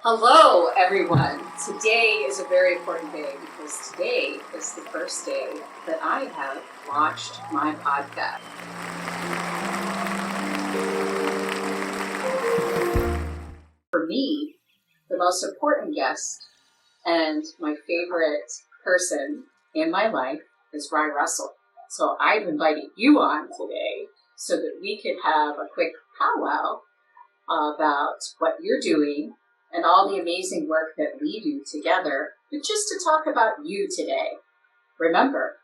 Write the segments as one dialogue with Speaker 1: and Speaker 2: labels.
Speaker 1: Hello, everyone. Today is a very important day because today is the first day that I have launched my podcast. For me, the most important guest and my favorite person in my life is Rye Russell. So I've invited you on today so that we could have a quick powwow about what you're doing and all the amazing work that we do together, but just to talk about you today. Remember,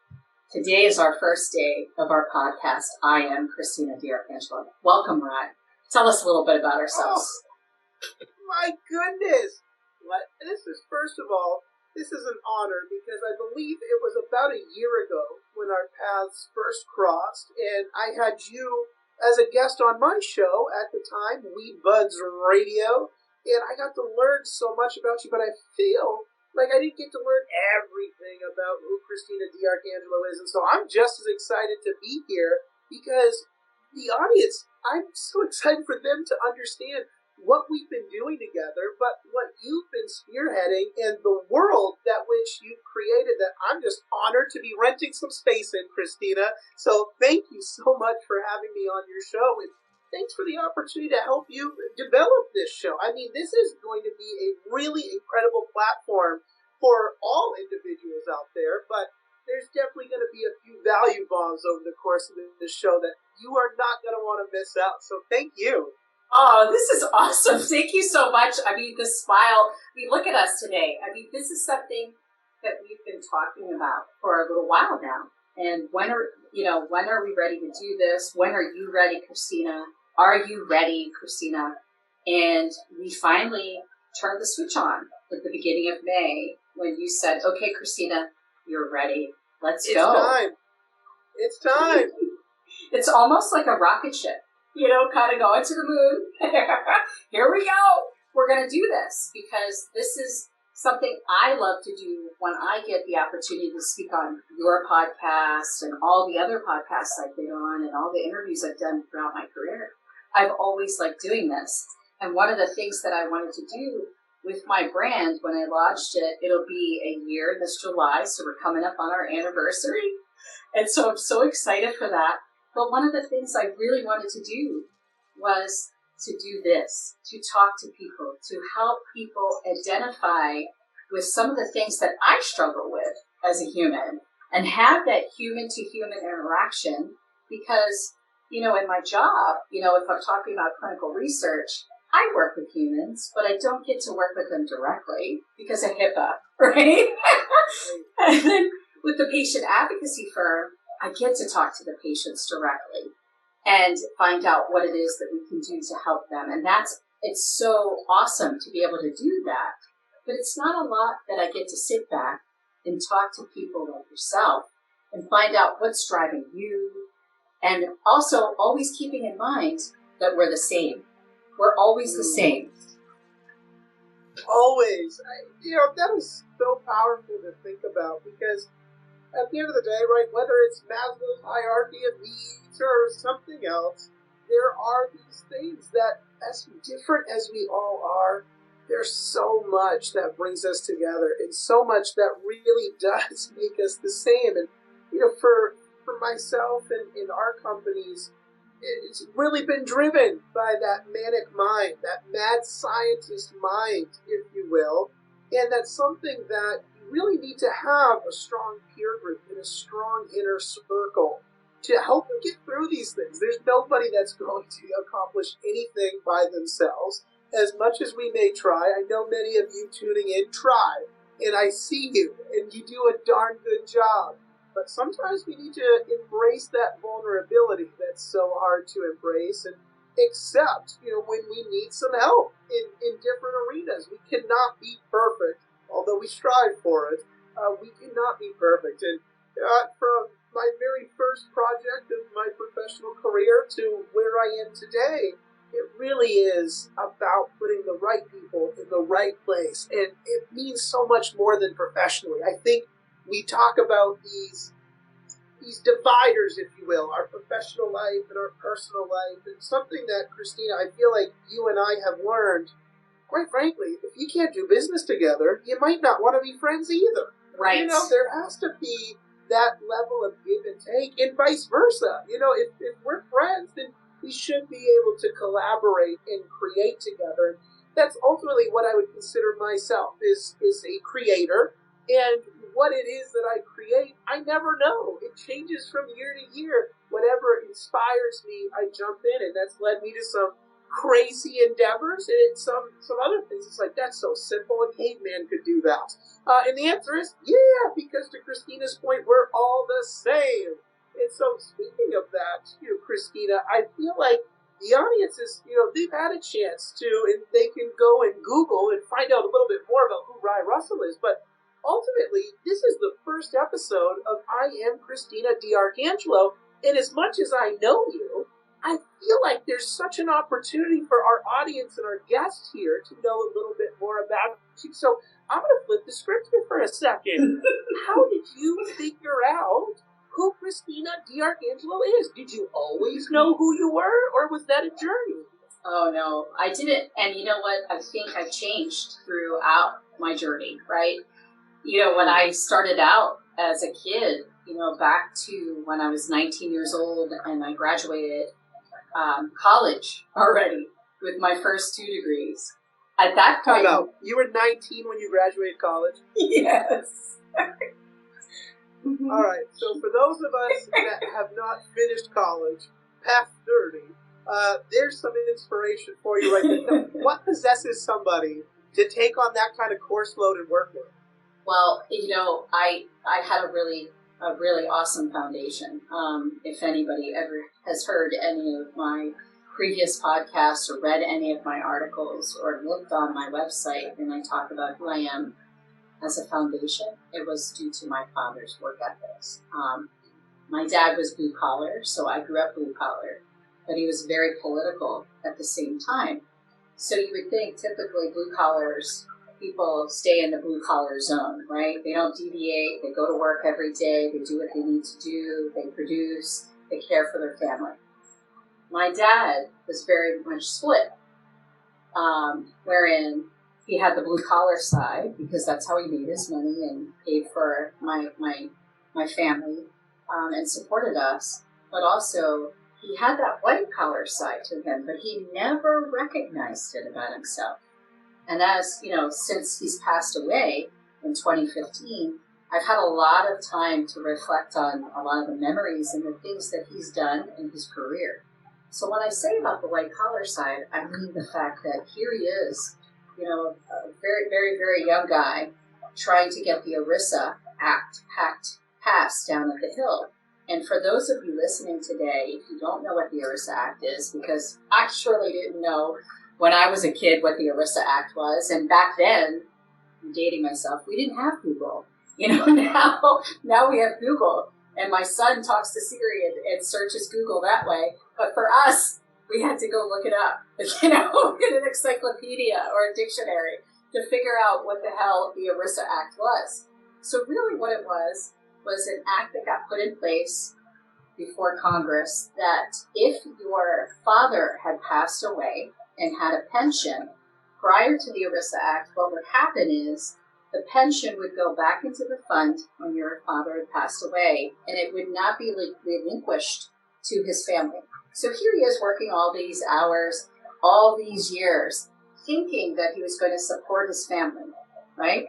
Speaker 1: today is our first day of our podcast, I Am Christina DiArcangelo. Welcome, Ryan. Tell us a little bit about ourselves.
Speaker 2: Oh, my goodness. First of all, this is an honor because I believe it was about a year ago when our paths first crossed, and I had you as a guest on my show at the time, WeedBudz Radio. And I got to learn so much about you, but I feel like I didn't get to learn everything about who Christina DiArcangelo is. And so I'm just as excited to be here because the audience, I'm so excited for them to understand what we've been doing together, but what you've been spearheading and the world that which you've created that I'm just honored to be renting some space in, Christina. So thank you so much for having me on your show. And thanks for the opportunity to help you develop this show. I mean, this is going to be a really incredible platform for all individuals out there, but there's definitely going to be a few value bombs over the course of this show that you are not going to want to miss out. So thank you.
Speaker 1: Oh, this is awesome. Thank you so much. I mean, the smile. I mean, look at us today. I mean, this is something that we've been talking about for a little while now. And when are we ready to do this? When are you ready, Christina? Are you ready, Christina? And we finally turned the switch on at the beginning of May when you said, okay, Christina, you're ready. Let's go.
Speaker 2: It's time.
Speaker 1: It's almost like a rocket ship, kind of going to the moon. Here we go. We're going to do this because this is something I love to do when I get the opportunity to speak on your podcast and all the other podcasts I've been on and all the interviews I've done throughout my career. I've always liked doing this. And one of the things that I wanted to do with my brand when I launched it, it'll be a year this July, so we're coming up on our anniversary. And so I'm so excited for that. But one of the things I really wanted to do was to do this, to talk to people, to help people identify with some of the things that I struggle with as a human and have that human-to-human interaction because, in my job, if I'm talking about clinical research, I work with humans, but I don't get to work with them directly because of HIPAA, right? And then with the patient advocacy firm, I get to talk to the patients directly and find out what it is that we can do to help them. And it's so awesome to be able to do that. But it's not a lot that I get to sit back and talk to people like yourself and find out what's driving you. And also always keeping in mind that we're the same. We're always the same.
Speaker 2: Always. That is so powerful to think about because at the end of the day, right, whether it's Maslow's hierarchy of needs or something else, there are these things that, as different as we all are, there's so much that brings us together and so much that really does make us the same. And, for myself and in our companies, it's really been driven by that manic mind, that mad scientist mind, if you will. And that's something that you really need to have a strong peer group and a strong inner circle to help you get through these things. There's nobody that's going to accomplish anything by themselves. As much as we may try, I know many of you tuning in try, and I see you, and you do a darn good job. But sometimes we need to embrace that vulnerability that's so hard to embrace and accept, when we need some help in different arenas. We cannot be perfect, although we strive for it. We cannot be perfect. And from my very first project of my professional career to where I am today, it really is about putting the right people in the right place. And it means so much more than professionally. I think we talk about these dividers, if you will, our professional life and our personal life. And something that, Christina, I feel like you and I have learned quite frankly, if you can't do business together, you might not want to be friends either.
Speaker 1: Right.
Speaker 2: You know, there has to be that level of give and take, and vice versa. You know, if we're friends, then we should be able to collaborate and create together. That's ultimately what I would consider myself, is a creator. And what it is that I create, I never know. It changes from year to year. Whatever inspires me, I jump in, and that's led me to some crazy endeavors and some other things. It's like, that's so simple, a caveman could do that. And the answer is, yeah, because to Christina's point, we're all the same. And so, speaking of that, Christina, I feel like the audience is, they've had a chance to, and they can go and Google and find out a little bit more about who Rye Russell is. But ultimately, this is the first episode of I Am Christina DiArcangelo. And as much as I know you, I feel like there's such an opportunity for our audience and our guests here to know a little bit more about you. So I'm going to flip the script here for a second. How did you figure out who Christina DiArcangelo is? Did you always know who you were, or was that a journey?
Speaker 1: Oh, no, I didn't. And you know what? I think I've changed throughout my journey, right? When I started out as a kid, back to when I was 19 years old and I graduated college already with my first 2 degrees. At that point...
Speaker 2: No, you were 19 when you graduated college?
Speaker 1: Yes.
Speaker 2: All right, so for those of us that have not finished college, past 30, there's some inspiration for you right now. What possesses somebody to take on that kind of course load and workload?
Speaker 1: Well, I had a really awesome foundation. If anybody ever has heard any of my previous podcasts or read any of my articles or looked on my website and I talk about who I am as a foundation, it was due to my father's work ethics. My dad was blue collar, so I grew up blue collar, but he was very political at the same time. So you would think typically blue collars, people stay in the blue collar zone, right? They don't deviate, they go to work every day, they do what they need to do, they produce, they care for their family. My dad was very much split, wherein he had the blue collar side because that's how he made his money and paid for my family and supported us. But also he had that white collar side to him, but he never recognized it about himself. And as since he's passed away in 2015, I've had a lot of time to reflect on a lot of the memories and the things that he's done in his career. So when I say about the white collar side, I mean the fact that here he is, a very, very, very young guy trying to get the ERISA Act passed down at the Hill. And for those of you listening today, if you don't know what the ERISA Act is, because I surely didn't know when I was a kid what the ERISA Act was, and back then, I'm dating myself, we didn't have Google. Now we have Google, and my son talks to Siri and searches Google that way. But for us, we had to go look it up, in an encyclopedia or a dictionary to figure out what the hell the ERISA Act was. So really what it was an act that got put in place before Congress that if your father had passed away and had a pension prior to the ERISA Act, what would happen is the pension would go back into the fund when your father had passed away, and it would not be relinquished to his family. So here he is working all these hours, all these years, thinking that he was going to support his family, right?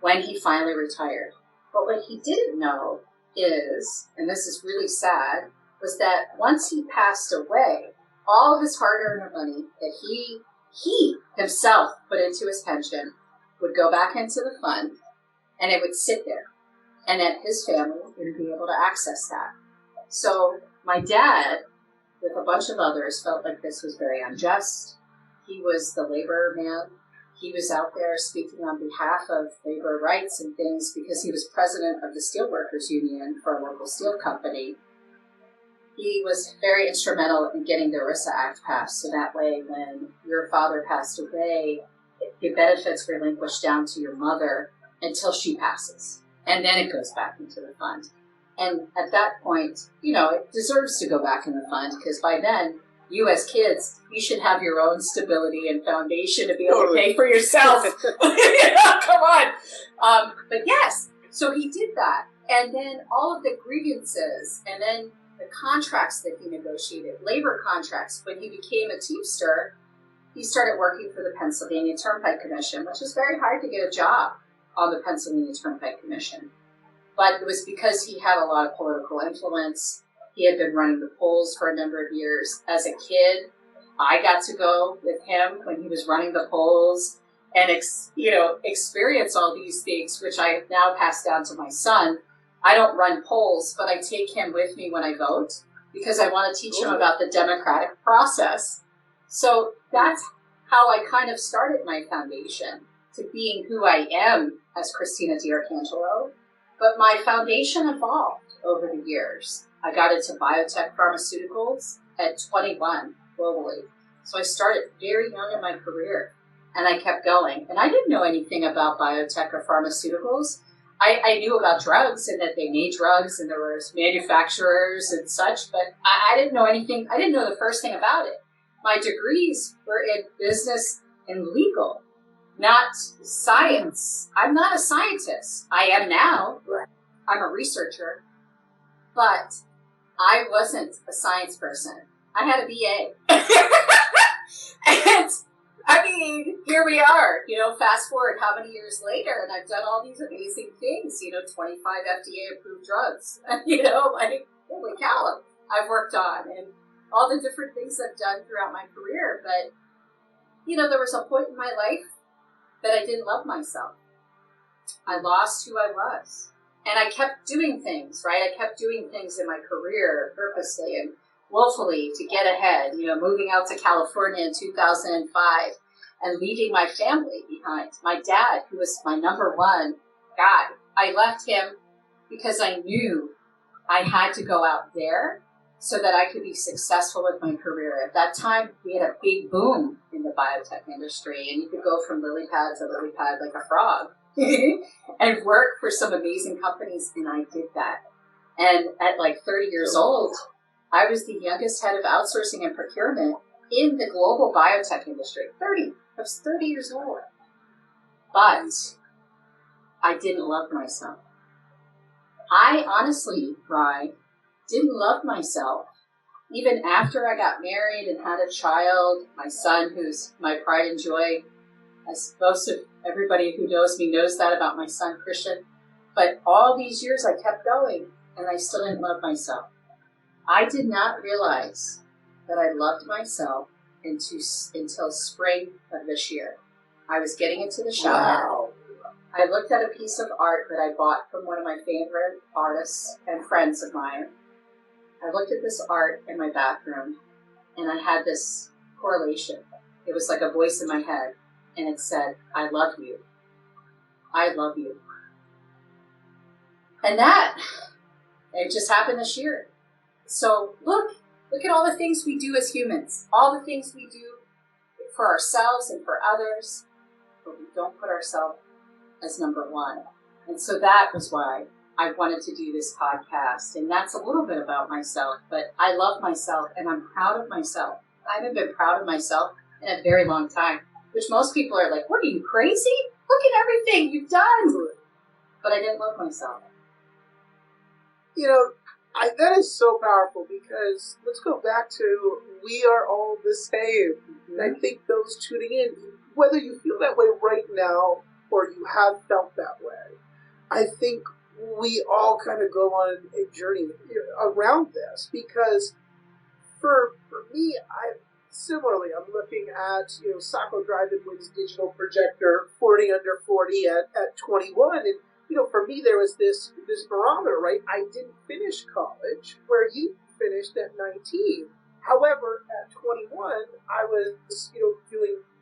Speaker 1: When he finally retired. But what he didn't know is, and this is really sad, was that once he passed away, all his hard-earned money that he himself put into his pension would go back into the fund, and it would sit there, and that his family wouldn't be able to access that. So my dad, with a bunch of others, felt like this was very unjust. He was the labor man. He was out there speaking on behalf of labor rights and things because he was president of the Steelworkers Union for a local steel company. He was very instrumental in getting the ERISA Act passed, so that way when your father passed away, the benefits relinquished down to your mother until she passes. And then it goes back into the fund. And at that point, it deserves to go back in the fund because by then, you as kids, you should have your own stability and foundation to be able to pay for yourself. Come on. But yes, so he did that. And then all of the grievances and then the contracts that he negotiated, labor contracts, when he became a Teamster, he started working for the Pennsylvania Turnpike Commission, which was very hard to get a job on the Pennsylvania Turnpike Commission. But it was because he had a lot of political influence. He had been running the polls for a number of years. As a kid, I got to go with him when he was running the polls and experience all these things, which I have now passed down to my son. I don't run polls, but I take him with me when I vote because I want to teach him about the democratic process. So that's how I kind of started my foundation to being who I am as Christina DiArcangelo. But my foundation evolved over the years. I got into biotech pharmaceuticals at 21 globally. So I started very young in my career, and I kept going. And I didn't know anything about biotech or pharmaceuticals. I knew about drugs and that they made drugs and there were manufacturers and such, but I didn't know anything. I didn't know the first thing about it. My degrees were in business and legal, not science. I'm not a scientist. I am now. I'm a researcher, but I wasn't a science person. I had a BA. And I mean, here we are, fast forward how many years later, and I've done all these amazing things, 25 FDA approved drugs, like, holy cow, I've worked on, and all the different things I've done throughout my career. But, there was a point in my life that I didn't love myself. I lost who I was. And I kept doing things, right? I kept doing things in my career purposely and willfully to get ahead, moving out to California in 2005 and leaving my family behind. My dad, who was my number one guy, I left him because I knew I had to go out there so that I could be successful with my career. At that time, we had a big boom in the biotech industry, and you could go from lily pad to lily pad like a frog and work for some amazing companies, and I did that. And at like 30 years old, I was the youngest head of outsourcing and procurement in the global biotech industry. 30. I was 30 years old. But I didn't love myself. I honestly, Rye, didn't love myself. Even after I got married and had a child, my son, who's my pride and joy, as most of everybody who knows me knows that about my son, Christian. But all these years I kept going, and I still didn't love myself. I did not realize that I loved myself until spring of this year. I was getting into the shower. Wow. I looked at a piece of art that I bought from one of my favorite artists and friends of mine. I looked at this art in my bathroom, and I had this correlation. It was like a voice in my head, and it said, I love you. I love you. And it just happened this year. So look at all the things we do as humans, all the things we do for ourselves and for others, but we don't put ourselves as number one. And so that was why I wanted to do this podcast. And that's a little bit about myself, but I love myself and I'm proud of myself. I haven't been proud of myself in a very long time, which most people are like, what are you, crazy? Look at everything you've done. But I didn't love myself.
Speaker 2: That is so powerful because let's go back to we are all the same. Mm-hmm. And I think those tuning in, whether you feel that way right now or you have felt that way, I think we all kind of go on a journey around this because for me, I'm looking at, Sacco Drive-In Wins digital projector 40 under 40 at 21 and for me, there was this barometer, right? I didn't finish college, where you finished at 19. However, at 21, I was,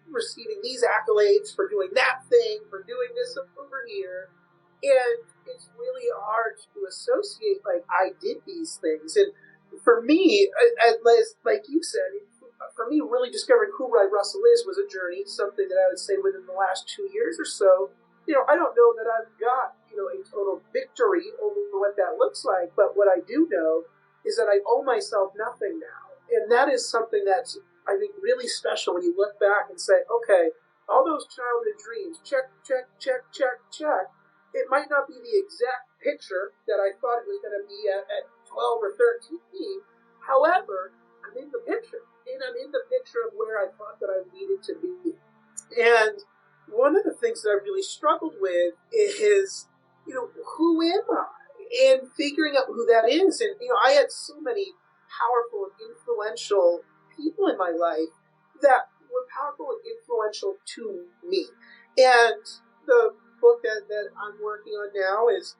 Speaker 2: receiving these accolades for doing that thing, for doing this over here. And it's really hard to associate, like, I did these things. And for me, like you said, for me, really discovering who Rye Russell is was a journey, something that I would say within the last 2 years or so. I don't know that I've got, a total victory over what that looks like, but what I do know is that I owe myself nothing now. And that is something that's, I think, really special when you look back and say, okay, all those childhood dreams, check, check, check, check, check. It might not be the exact picture that I thought it was going to be at 12 or 13. However, I'm in the picture. And I'm in the picture of where I thought that I needed to be. And one of the things that I really struggled with is, who am I? And figuring out who that is. And, I had so many powerful and influential people in my life that were powerful and influential to me. And the book that I'm working on now is,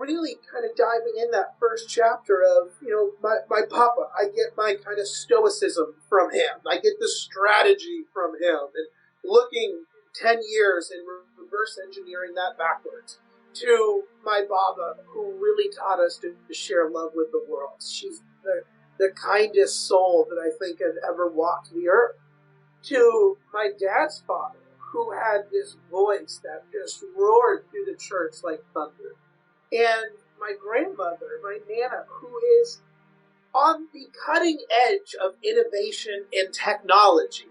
Speaker 2: really kind of diving in that first chapter of, my papa. I get my kind of stoicism from him. I get the strategy from him. And looking 10 years and reverse engineering that backwards to my baba, who really taught us to share love with the world. She's the kindest soul that I think had ever walked the earth. To my dad's father, who had this voice that just roared through the church like thunder. And my grandmother, my Nana, who is on the cutting edge of innovation and technology.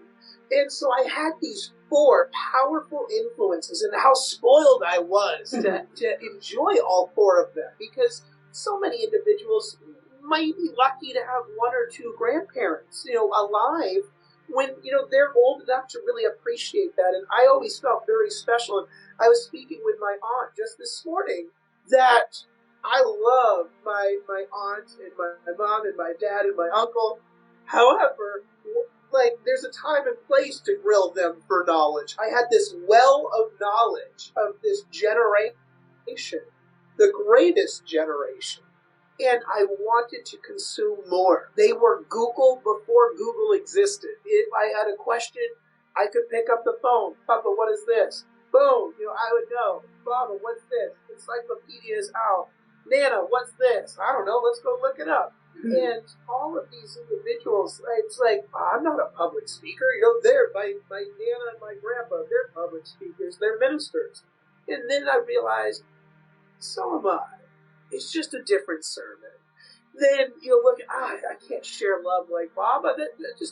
Speaker 2: And so I had these 4 powerful influences, and how spoiled I was to enjoy all 4 of them, because so many individuals might be lucky to have 1 or 2 grandparents, alive when, they're old enough to really appreciate that. And I always felt very special. And I was speaking with my aunt just this morning that I love my aunt and my mom and my dad and my uncle. However, there's a time and place to grill them for knowledge. I had this well of knowledge of this generation, the greatest generation, and I wanted to consume more. They were Google before Google existed. If I had a question, I could pick up the phone. Papa, what is this? Boom, I would know. Baba, what's this? Encyclopedia is out. Nana, what's this? I don't know. Let's go look it up. And all of these individuals, it's like, I'm not a public speaker. They're my Nana and my grandpa, they're public speakers. They're ministers. And then I realized, so am I. It's just a different sermon. Then look, I can't share love like Baba.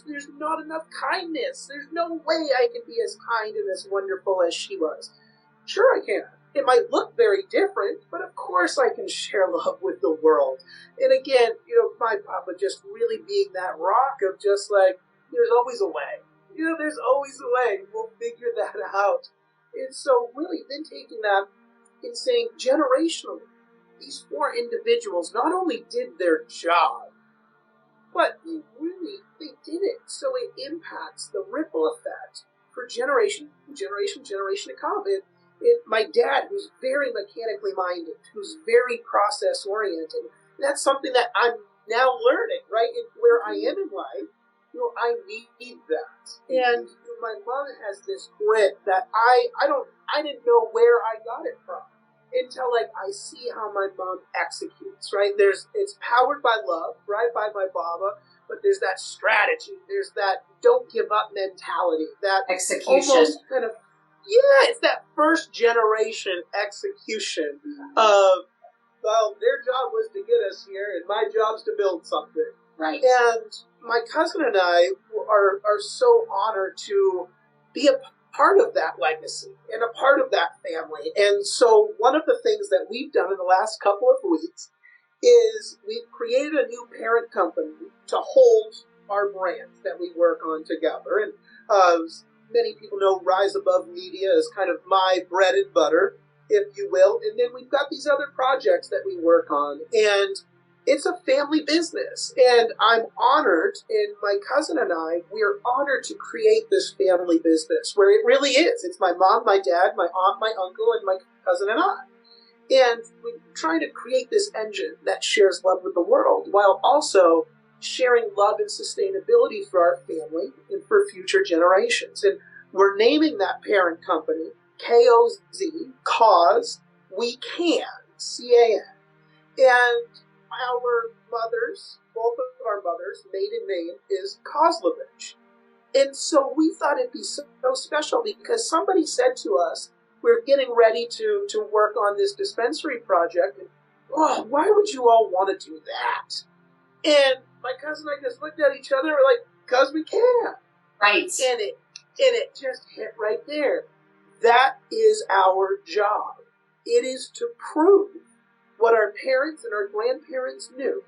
Speaker 2: There's not enough kindness. There's no way I can be as kind and as wonderful as she was. Sure I can. It might look very different, but of course I can share love with the world. And again, my papa just really being that rock of just like, there's always a way. There's always a way. We'll figure that out. And so really then taking that and saying generationally, these 4 individuals not only did their job, but they did it. So it impacts the ripple effect for generation to come. My dad, who's very mechanically minded, who's very process oriented, that's something that I'm now learning, right? Where I am in life, I need that. And my mom has this grit that I didn't know where I got it from until I see how my mom executes, right? It's powered by love, right? By my baba, but there's that strategy. There's that don't give up mentality, that
Speaker 1: execution.
Speaker 2: Almost kind of, it's that first generation execution of, well, their job was to get us here, and my job's to build something.
Speaker 1: Right.
Speaker 2: And my cousin and I are so honored to be a part of that legacy and a part of that family. And so one of the things that we've done in the last couple of weeks is we've created a new parent company to hold our brands that we work on together. And many people know Rise Above Media is kind of my bread and butter, if you will. And then we've got these other projects that we work on. And it's a family business. And I'm honored, and my cousin and I, we are honored to create this family business where it really is. It's my mom, my dad, my aunt, my uncle, and my cousin and I. And we're trying to create this engine that shares love with the world while also sharing love and sustainability for our family and for future generations. And we're naming that parent company KOZ, Cause We Can, CAN. And our mothers, both of our mothers' maiden name is Kozlovich. And so we thought it'd be so special because somebody said to us, we're getting ready to work on this dispensary project, and why would you all want to do that? And my cousin and I just looked at each other, we're like, because we can.
Speaker 1: Right.
Speaker 2: And it just hit right there. That is our job. It is to prove what our parents and our grandparents knew.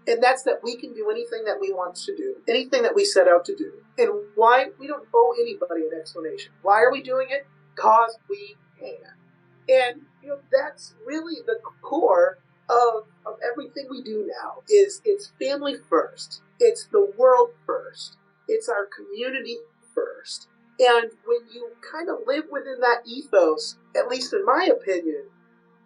Speaker 2: And that's that we can do anything that we want to do, anything that we set out to do. And why? We don't owe anybody an explanation. Why are we doing it? Because we can. And, that's really the core of everything we do now. It's family first. It's the world first. It's our community first. And when you kind of live within that ethos, at least in my opinion,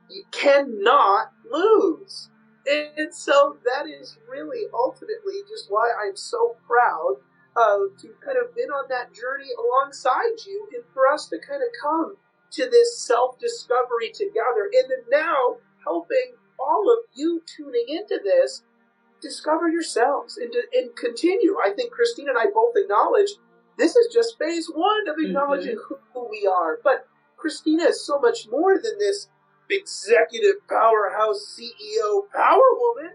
Speaker 2: you cannot lose. And so that is really ultimately just why I'm so proud to kind of been on that journey alongside you, and for us to kind of come to this self-discovery together, and then now helping all of you tuning into this discover yourselves and continue. I think Christina and I both acknowledge this is just phase one of acknowledging who we are. But Christina is so much more than this executive powerhouse CEO power woman.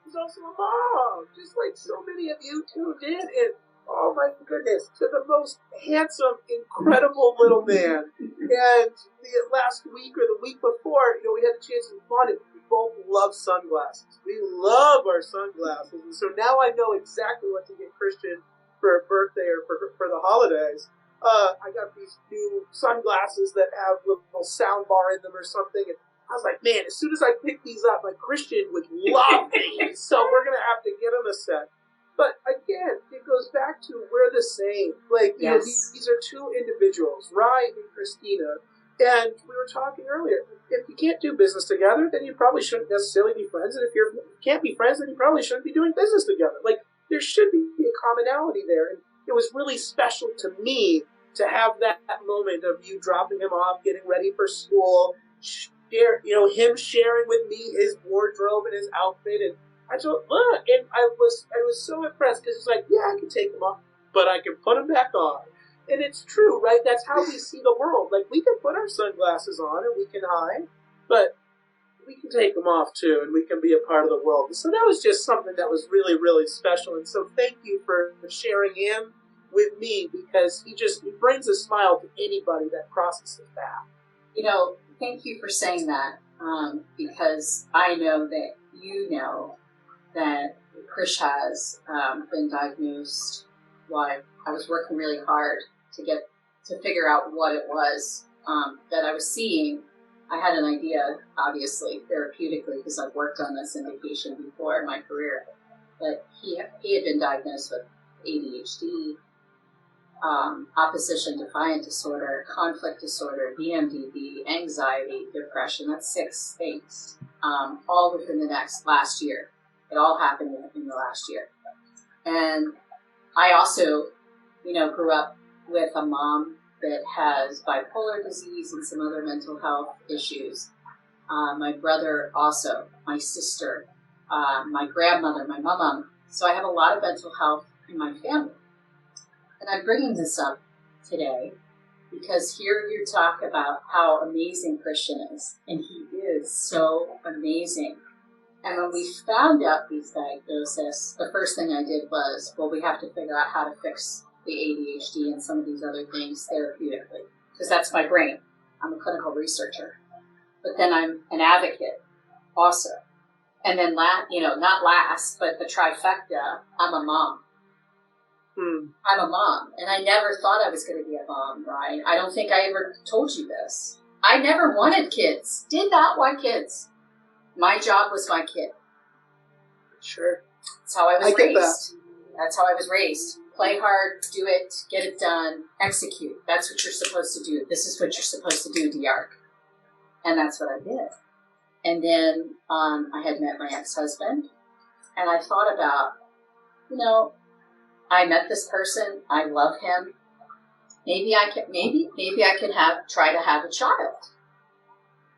Speaker 2: She's also a mom, just like so many of you tuned in. And oh my goodness, to the most handsome, incredible little man. And the last week or the week before, we had a chance to fun, and we both love sunglasses. We love our sunglasses. And so now I know exactly what to get Christian for a birthday or for the holidays. I got these new sunglasses that have a little sound bar in them or something, and I was like, man, as soon as I pick these up, my Christian would love these, so we're going to have to get him a set. But again, it goes back to we're the same. Like, these are two individuals, Rye and Christina, and we were talking earlier, if you can't do business together, then you probably shouldn't necessarily be friends, and if you can't be friends, then you probably shouldn't be doing business together. Like, there should be a commonality there, and it was really special to me to have that moment of you dropping him off, getting ready for school, him sharing with me his wardrobe and his outfit, and I told, look, and I was so impressed because he's like, yeah, I can take them off, but I can put them back on. And it's true, right? That's how we see the world. Like, we can put our sunglasses on and we can hide, but we can take them off too, and we can be a part of the world. And so that was just something that was really, really special. And so thank you for sharing him with me, because he brings a smile to anybody that crosses his path.
Speaker 1: Thank you for saying that, because I know that that Krish has been diagnosed. Why I was working really hard to figure out what it was that I was seeing. I had an idea, obviously, therapeutically, because I've worked on this indication before in my career. But he had been diagnosed with ADHD, opposition defiant disorder, conflict disorder, DMDD, anxiety, depression. That's 6 things, all within the last year. It all happened in the last year. And I also, grew up with a mom that has bipolar disease and some other mental health issues. My brother also, my sister, my grandmother, my mom. So I have a lot of mental health in my family. And I'm bringing this up today because here you talk about how amazing Christian is, and he is so amazing. And when we found out these diagnoses, the first thing I did was, we have to figure out how to fix the ADHD and some of these other things therapeutically, because that's my brain. I'm a clinical researcher. But then I'm an advocate also. And then, not last, but the trifecta, I'm a mom. I'm a mom, and I never thought I was going to be a mom, Ryan. I don't think I ever told you this. I never wanted kids. Did not want kids. My job was my kid.
Speaker 2: Sure.
Speaker 1: That's how I was raised.
Speaker 2: That.
Speaker 1: That's how I was raised. Play hard, do it, get it done, execute. That's what you're supposed to do. This is what you're supposed to do, DiArc. And that's what I did. And then I had met my ex-husband, and I thought about, I met this person. I love him. Maybe I could try to have a child.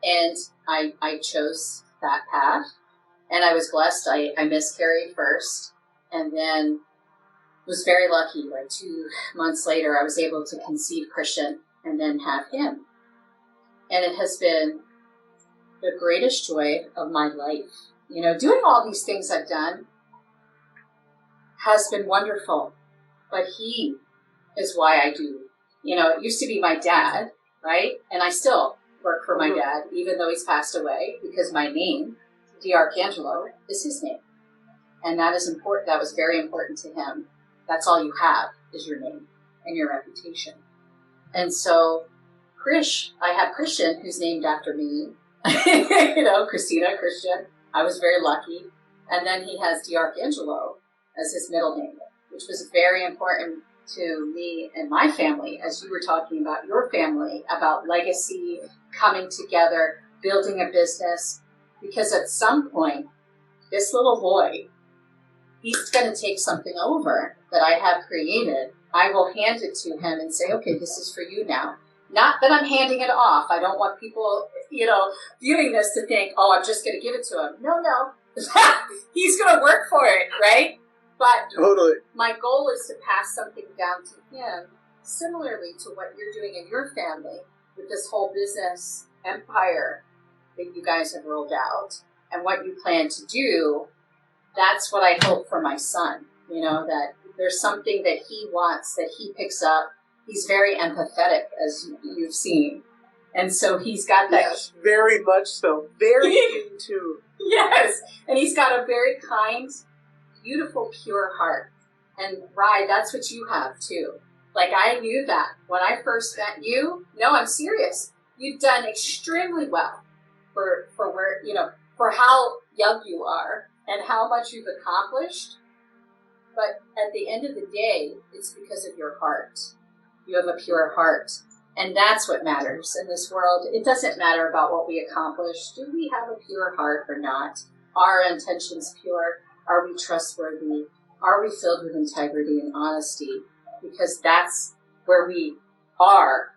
Speaker 1: And I chose that path, and I was blessed. I miscarried first, and then was very lucky. Like 2 months later, I was able to conceive Christian and then have him. And it has been the greatest joy of my life. Doing all these things I've done, has been wonderful. But he is why I do. You know, it used to be my dad, right? And I still work for my dad, even though he's passed away, because my name, DiArcangelo, is his name. And that is important. That was very important to him. That's all you have is your name and your reputation. And so, I have Christian, who's named after me. You know, Christina, Christian. I was very lucky. And then he has DiArcangelo as his middle name, which was very important to me and my family, as you were talking about your family, about legacy, coming together, building a business. Because at some point, this little boy, he's going to take something over that I have created. I will hand it to him and say, okay, this is for you now. Not that I'm handing it off. I don't want people, you know, viewing this to think, oh, I'm just going to give it to him. No. He's going to work for it, right? But totally. My goal is to pass something down to him, similarly to what you're doing in your family with this whole business empire that you guys have rolled out and what you plan to do. That's what I hope for my son, you know, that there's something that he wants that he picks up. He's very empathetic, as you've seen. And so he's got that.
Speaker 2: Yes, very much so. Very in tune.
Speaker 1: Yes. And he's got a very kind, beautiful, pure heart. And Rye, that's what you have too. Like, I knew that when I first met you. No, I'm serious. You've done extremely well for where, you know, for how young you are and how much you've accomplished. But at the end of the day, it's because of your heart. You have a pure heart. And that's what matters in this world. It doesn't matter about what we accomplish. Do we have a pure heart or not? Are our intentions pure? Are we trustworthy? Are we filled with integrity and honesty? Because that's where we are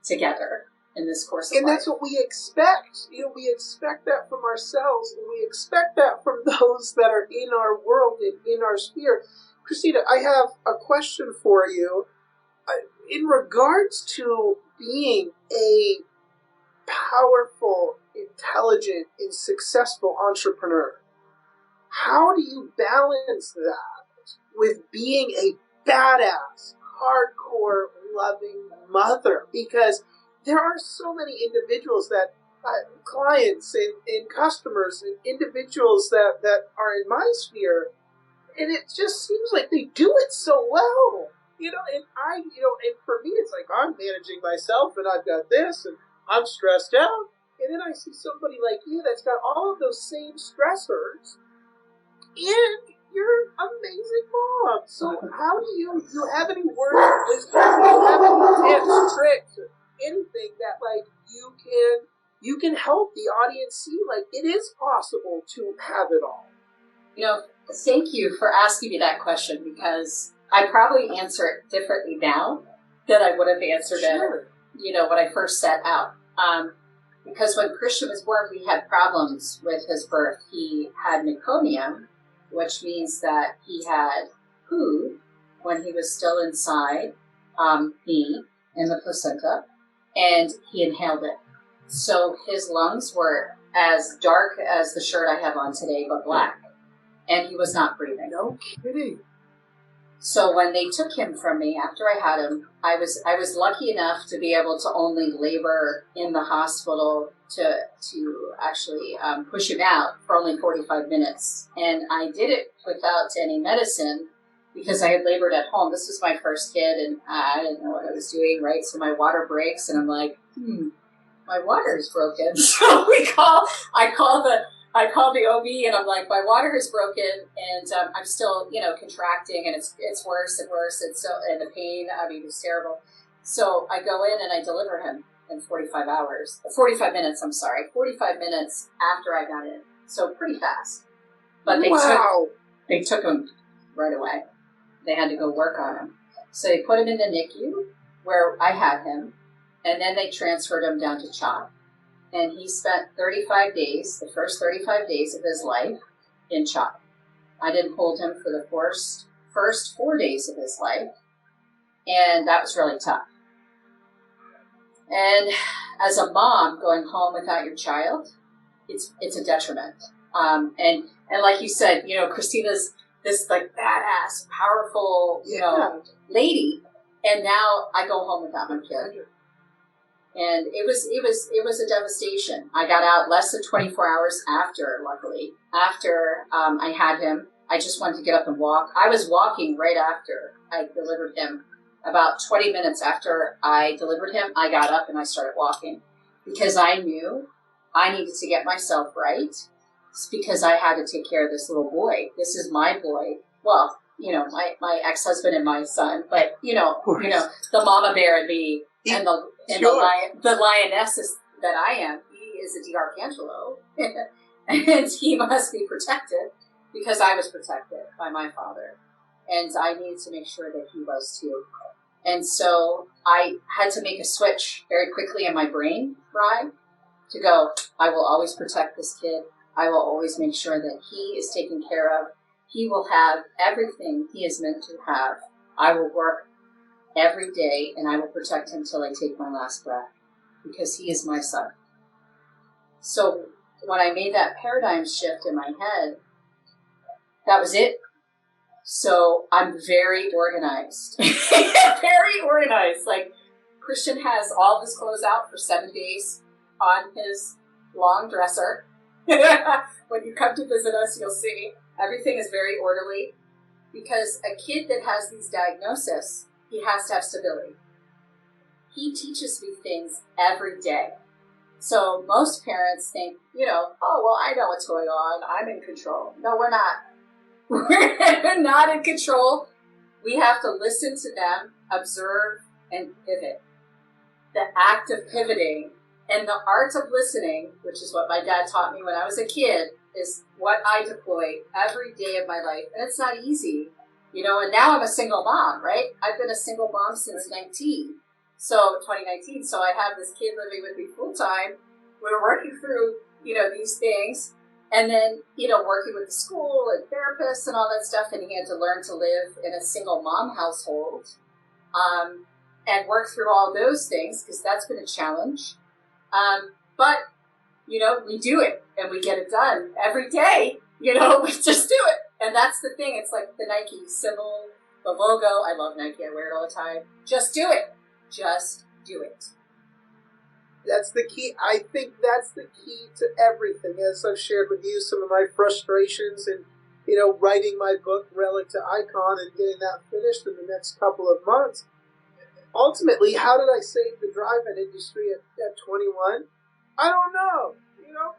Speaker 1: together in this course of life.
Speaker 2: And that's what we expect. You know, we expect that from ourselves, and we expect that from those that are in our world and in our sphere. Christina, I have a question for you. In regards to being a powerful, intelligent, and successful entrepreneur, how do you balance that with being a badass, hardcore, loving mother? Because there are so many individuals that, clients and customers and individuals that are in my sphere, and it just seems like they do it so well. You know, and and for me, it's like I'm managing myself, and I've got this, and I'm stressed out. And then I see somebody like you that's got all of those same stressors, and you're an amazing mom. So how do you have any words of wisdom? Do you have any tips, tricks, or anything that like you can help the audience see like it is possible to have it all?
Speaker 1: You know, thank you for asking me that question, because I probably answer it differently now than I would have answered it, you know, when I first set out. Because when Christian was born, we had problems with his birth. He had meconium, which means that he had poo when he was still inside me in the placenta, and he inhaled it. So his lungs were as dark as the shirt I have on today, but black. And he was not breathing.
Speaker 2: No kidding.
Speaker 1: So when they took him from me after I had him, I was lucky enough to be able to only labor in the hospital to actually push him out for only 45 minutes. And I did it without any medicine because I had labored at home. This was my first kid, and I didn't know what I was doing, right? So my water breaks, and I'm like, my water is broken. So I call the OB, and I'm like, my water is broken, and I'm still, contracting, and it's worse and worse, and the pain, it's terrible. So I go in and I deliver him in 45 minutes after I got in. So pretty fast. But they took him right away. They had to go work on him. So they put him in the NICU where I had him, and then they transferred him down to CHOP. And he spent 35 days, the first 35 days of his life, in CHOP. I didn't hold him for the first 4 days of his life, and that was really tough. And as a mom, going home without your child, it's a detriment. And like you said, Christina's this like badass, powerful, lady. And now I go home without my kid. And it was a devastation. I got out less than 24 hours after, luckily. After I had him, I just wanted to get up and walk. I was walking right after I delivered him. About 20 minutes after I delivered him, I got up and I started walking because I knew I needed to get myself right. It's because I had to take care of this little boy. This is my boy. Well, my ex-husband and my son, but the mama bear and me and the lioness that I am. He is a DiArcangelo, and he must be protected because I was protected by my father, and I needed to make sure that he was too. And so I had to make a switch very quickly in my brain, Rye, to go, I will always protect this kid. I will always make sure that he is taken care of. He will have everything he is meant to have. I will work every day, and I will protect him till I take my last breath, because he is my son. So when I made that paradigm shift in my head, that was it. So I'm very organized. Very organized. Like, Christian has all of his clothes out for 7 days on his long dresser. When you come to visit us, you'll see everything is very orderly, because a kid that has these diagnoses, he has to have stability. He teaches me things every day. So most parents think, oh, well, I know what's going on. I'm in control. No, we're not. We're not in control. We have to listen to them, observe, and pivot. The act of pivoting and the art of listening, which is what my dad taught me when I was a kid, is what I deploy every day of my life. And it's not easy, and now I'm a single mom, right? I've been a single mom since 2019. So I have this kid living with me full time. We're working through, these things. And then, working with the school and therapists and all that stuff. And he had to learn to live in a single mom household and work through all those things, because that's been a challenge. But, we do it and we get it done every day. We just do it. And that's the thing. It's like the Nike symbol, the logo. I love Nike. I wear it all the time. Just do it. Just do it.
Speaker 2: That's the key. I think that's the key to everything. As I've shared with you some of my frustrations and, writing my book, Relic to Icon, and getting that finished in the next couple of months. Ultimately, how did I save the drive-in industry at 21? I don't know.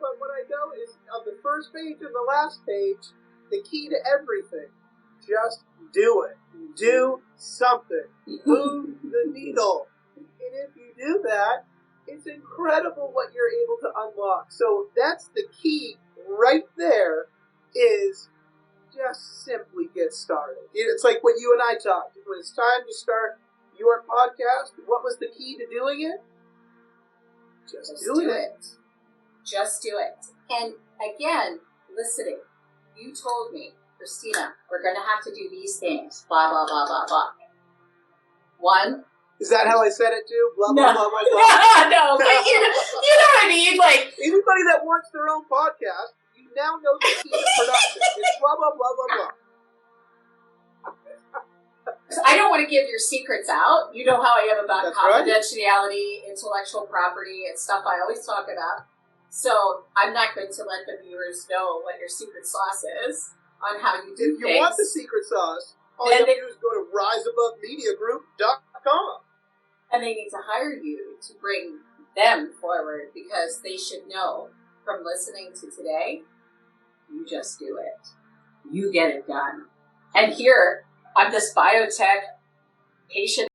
Speaker 2: But what I know is on the first page and the last page, the key to everything, just do it. Do something. Move the needle. And if you do that, it's incredible what you're able to unlock. So that's the key right there, is just simply get started. It's like what you and I talked. When it's time to start your podcast, what was the key to doing it? Just do it.
Speaker 1: Just do it. And again, listening. You told me, Christina, we're going to have to do these things. Blah, blah, blah, blah, blah. One.
Speaker 2: Is that how I said it too? Blah, blah, blah, blah, blah.
Speaker 1: No, but you know what I mean? Like,
Speaker 2: anybody that wants their own podcast, you now know the key to production. It's blah, blah, blah, blah, blah.
Speaker 1: I don't want to give your secrets out. You know how I am about confidentiality, intellectual property, and stuff I always talk about. So I'm not going to let the viewers know what your secret sauce is on how you do things.
Speaker 2: If you want the secret sauce, all you have to do is go to riseabovemediagroup.com.
Speaker 1: And they need to hire you to bring them forward, because they should know from listening to today, you just do it. You get it done. And here, I'm this biotech patient